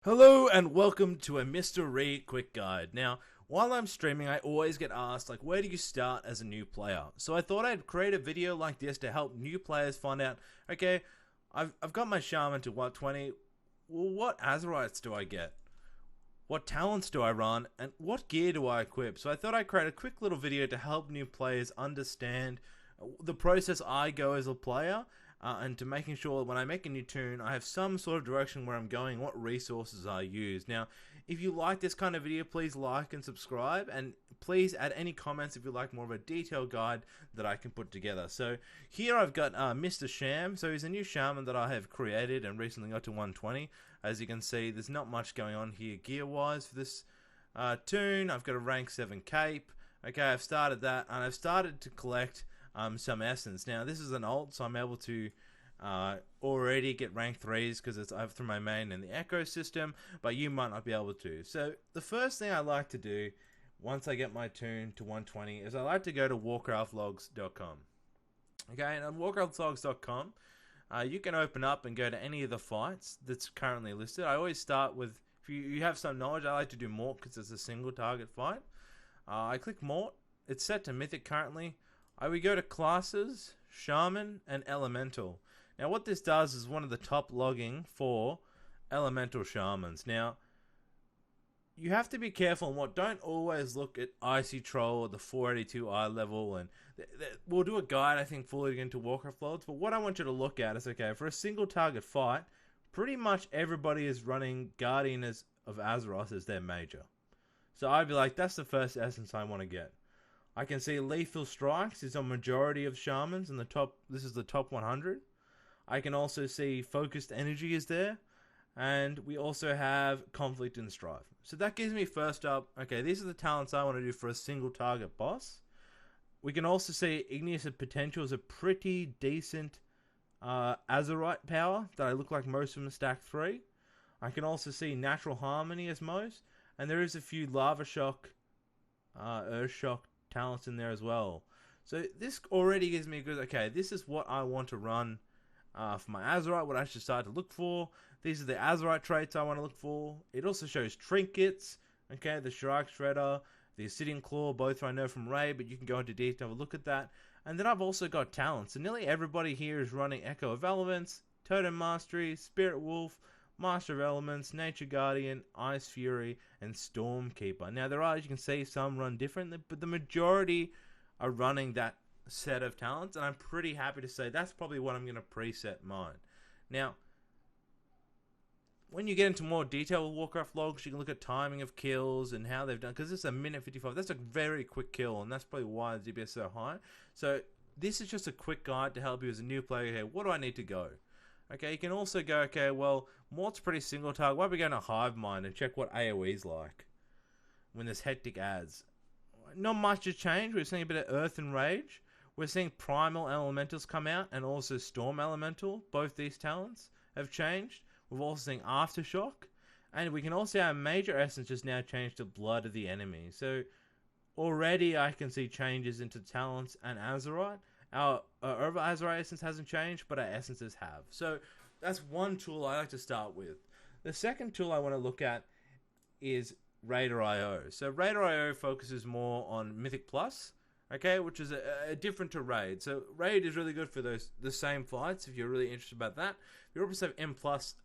Hello and welcome to a Mrreeeee quick guide. Now, while I'm streaming, I always get asked, like, where do you start as a new player? So I thought I'd create a video like this to help new players find out, okay, I've got my Shaman to what, 20? Well, what Azerites do I get? What talents do I run? And what gear do I equip? So I thought I'd create a quick little video to help new players understand the process I go as a player, and to making sure when I make a new toon, I have some sort of direction where I'm going, what resources I use. Now, if you like this kind of video, please like and subscribe, and please add any comments if you like more of a detailed guide that I can put together. So here I've got Mr. Sham. So he's a new shaman that I have created and recently got to 120. As you can see, there's not much going on here gear-wise for this toon. I've got a rank 7 cape. Okay, I've started that, and I've started to collect some essence. Now this is an alt, so I'm able to already get rank 3s because it's over through my main in the echo system, but you might not be able to. So the first thing I like to do once I get my toon to 120 is I like to go to warcraftlogs.com. Okay, and on warcraftlogs.com you can open up and go to any of the fights that's currently listed. I always start with, if you have some knowledge, I like to do Mort because it's a single target fight. I click Mort. It's set to Mythic currently. We go to Classes, Shaman, and Elemental. Now what this does is one of the top logging for Elemental Shamans. Now, you have to be careful and what, don't always look at Icy Troll or the 482 eye level, and we'll do a guide I think fully into Warcraft Logs, but what I want you to look at is, okay, for a single target fight, pretty much everybody is running Guardian of Azeroth as their major. So I'd be like, that's the first essence I want to get. I can see Lethal Strikes is a majority of Shamans in the top. This is the top 100. I can also see Focused Energy is there. And we also have Conflict and Strife. So that gives me first up, okay, these are the talents I want to do for a single target boss. We can also see Igneous of Potential is a pretty decent Azerite power that I look like most of them stack 3. I can also see Natural Harmony as most. And there is a few Lava Shock, Earth Shock talents in there as well. So this already gives me a good, okay, this is what I want to run for my Azerite, what I should start to look for. These are the Azerite traits I want to look for. It also shows trinkets, okay, the Shrike Shredder, the Obsidian Claw, both I know from Ray, but you can go into detail and have a look at that. And then I've also got talents, and nearly everybody here is running Echo of Elements, Totem Mastery, Spirit Wolf, Master of Elements, Nature Guardian, Ice Fury, and Stormkeeper. Now there are, as you can see, some run differently, but the majority are running that set of talents, and I'm pretty happy to say that's probably what I'm going to preset mine. Now, when you get into more detail with Warcraft Logs, you can look at timing of kills and how they've done, because this is a minute 55. That's a very quick kill, and that's probably why the DPS is so high. So this is just a quick guide to help you as a new player. Here, what do I need to go? Okay, you can also go, okay, well, Mort's pretty single target. Why don't we go to Hive Mind and check what AoE's like when there's hectic ads? Not much has changed. We're seeing a bit of Earth and Rage. We're seeing Primal Elementals come out and also Storm Elemental. Both these talents have changed. We've also seen Aftershock. And we can also see our major essence just now changed to Blood of the Enemy. So already I can see changes into talents and Azerite. Our overall Azerite essence hasn't changed, but our essences have. So that's one tool I like to start with. The second tool I want to look at is Raider.io. So Raider.io focuses more on Mythic Plus, okay, which is a different to Raid. So Raid is really good for the same fights if you're really interested about that. If you also have M+,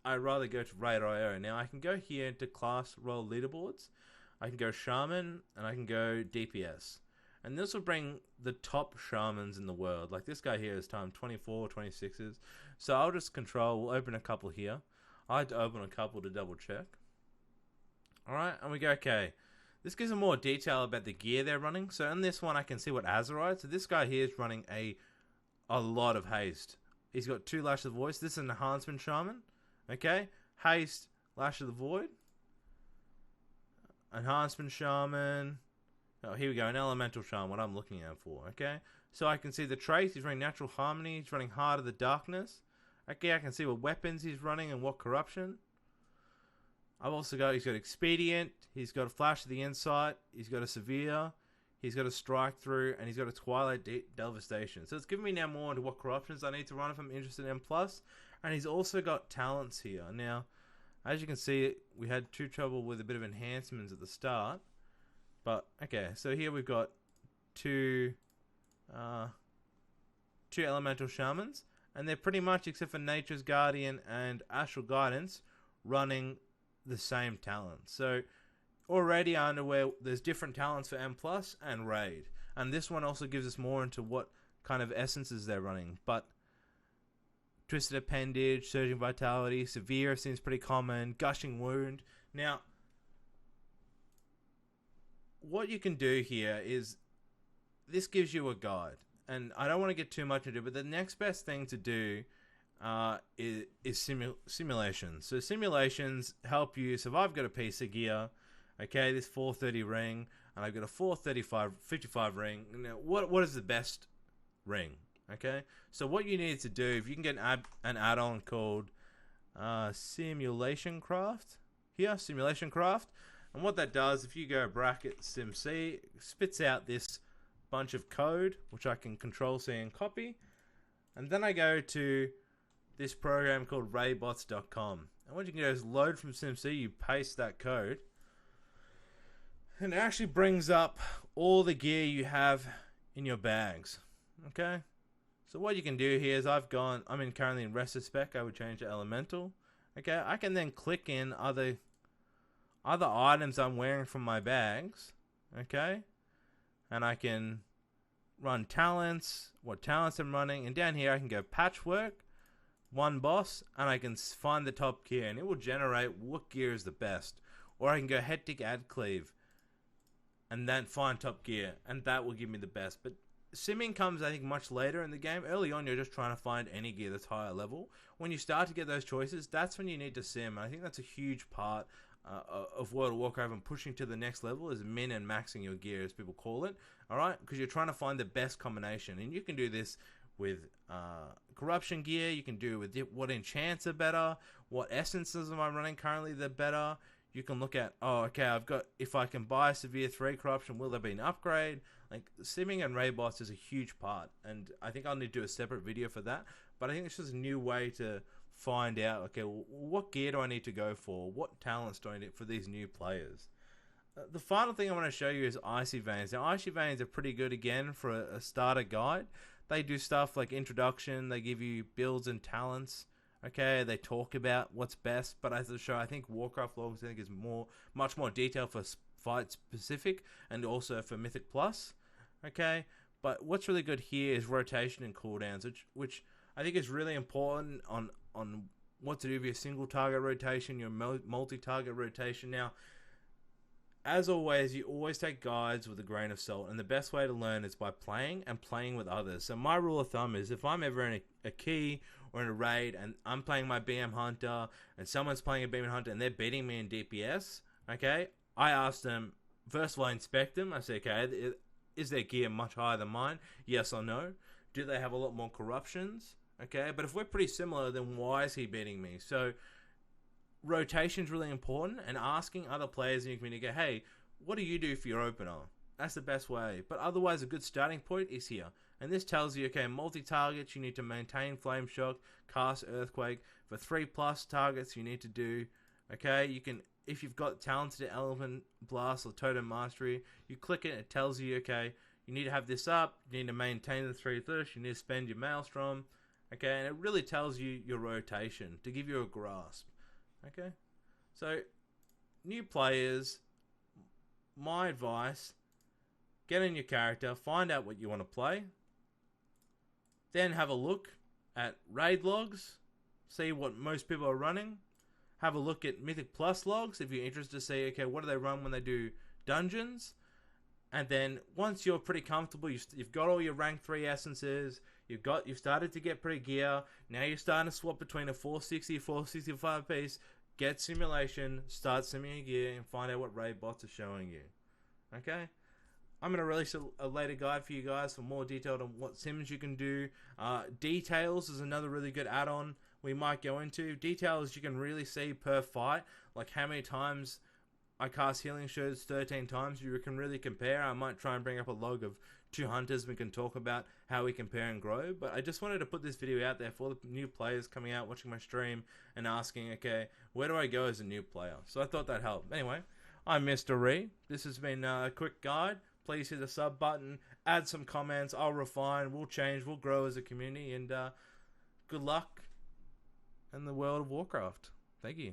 I'd rather go to Raider.io. Now I can go here into class role leaderboards. I can go Shaman, and I can go DPS. And this will bring the top shamans in the world. Like this guy here is time 24, 26s. So I'll just control, we'll open a couple here. I like to open a couple to double check. Alright, and we go, okay. This gives them more detail about the gear they're running. So in this one I can see what Azerite. So this guy here is running a lot of haste. He's got 2 Lash of the Voice. This is an enhancement shaman. Okay, haste, Lash of the Void. Enhancement shaman. Oh, here we go, an Elemental Shaman, what I'm looking at for, okay? So I can see the traits, he's running Natural Harmony, he's running Heart of the Darkness. Okay, I can see what weapons he's running and what corruption. I've also got, he's got Expedient, he's got a Flash of the Insight, he's got a Severe, he's got a Strike Through, and he's got a Twilight Devastation. So it's giving me now more into what corruptions I need to run if I'm interested in M+. And he's also got talents here. Now, As you can see, we had trouble with a bit of enhancements at the start. But, okay, so here we've got two elemental shamans. And they're pretty much, except for Nature's Guardian and Astral Guidance, running the same talent. So, already I know where there's different talents for M Plus and Raid. And this one also gives us more into what kind of essences they're running. But Twisted Appendage, Surging Vitality, Severe seems pretty common, Gushing Wound. Now, what you can do here is, this gives you a guide. And I don't want to get too much into it, but the next best thing to do is simulations. So simulations help you. So if I've got a piece of gear, okay, this 430 ring, and I've got a 55 ring. Now, what is the best ring? Okay, so what you need to do, if you can get an add-on called Simulation Craft here, Simulation Craft, and what that does, if you go bracket SimC, it spits out this bunch of code, which I can Control-C and copy, and then I go to this program called raybots.com, and what you can do is load from SimC, you paste that code, and it actually brings up all the gear you have in your bags. Okay, so what you can do here is I'm currently in Retrospec. I would change to Elemental. Okay, I can then click in other items I'm wearing from my bags. Okay, and I can run talents, what talents I'm running, and down here I can go Patchwork, one boss, and I can find the top gear, and it will generate what gear is the best. Or I can go Hectic Add Cleave, and then find top gear, and that will give me the best. But simming comes, I think, much later in the game. Early on, you're just trying to find any gear that's higher level. When you start to get those choices, that's when you need to sim. And I think that's a huge part of World of Warcraft and pushing to the next level is min and maxing your gear, as people call it. All right, because you're trying to find the best combination, and you can do this with corruption gear. You can do it with what enchants are better, what essences am I running currently that are better. You can look at, oh, okay, if I can buy Severe 3 Corruption, will there be an upgrade? Like, simming and raid bots is a huge part, and I think I'll need to do a separate video for that, but I think it's just a new way to find out, okay, well, what gear do I need to go for? What talents do I need for these new players? The final thing I want to show you is Icy Veins. Now, Icy Veins are pretty good, again, for a starter guide. They do stuff like introduction, they give you builds and talents. Okay, they talk about what's best, but as a show, I think Warcraft Logs is much more detailed for fight specific and also for Mythic Plus. Okay, but what's really good here is rotation and cooldowns, which I think is really important on what to do with your single target rotation, your multi-target rotation. Now, as always, you always take guides with a grain of salt, and the best way to learn is by playing and playing with others. So my rule of thumb is if I'm ever in a key or in a raid and I'm playing my BM Hunter and someone's playing a BM Hunter and they're beating me in DPS, okay, I ask them, first of all, I inspect them. I say, okay, is their gear much higher than mine? Yes or no? Do they have a lot more corruptions? Okay, but if we're pretty similar, then why is he beating me? So rotation is really important, and asking other players in your community, hey, what do you do for your opener? That's the best way. But otherwise, a good starting point is here. And this tells you, okay, multi-targets, you need to maintain Flame Shock, cast Earthquake. For 3+ targets, you need to do, okay, you can, if you've got talented Element Blast or Totem Mastery, you click it, it tells you, okay, you need to have this up, you need to maintain the 3 Thirst, you need to spend your Maelstrom, okay, and it really tells you your rotation to give you a grasp. Okay, so new players, my advice, get in your character, find out what you want to play, then have a look at raid logs, see what most people are running, have a look at Mythic Plus logs if you're interested to see, okay, what do they run when they do dungeons, and then once you're pretty comfortable, you've got all your rank 3 essences, you've started to get pretty gear, now you're starting to swap between a 460, 465 piece, get simulation, start simming your gear, and find out what raid bots are showing you. Okay? I'm going to release a later guide for you guys for more detail on what sims you can do. Details is another really good add-on we might go into. Details you can really see per fight, like how many times I cast healing shards 13 times. You can really compare. I might try and bring up a log of 2 hunters. We can talk about how we compare and grow. But I just wanted to put this video out there for the new players coming out, watching my stream, and asking, okay, where do I go as a new player? So I thought that helped. Anyway, I'm Mrreeeee. This has been a quick guide. Please hit the sub button, add some comments. I'll refine, we'll change, we'll grow as a community. And good luck in the world of Warcraft. Thank you.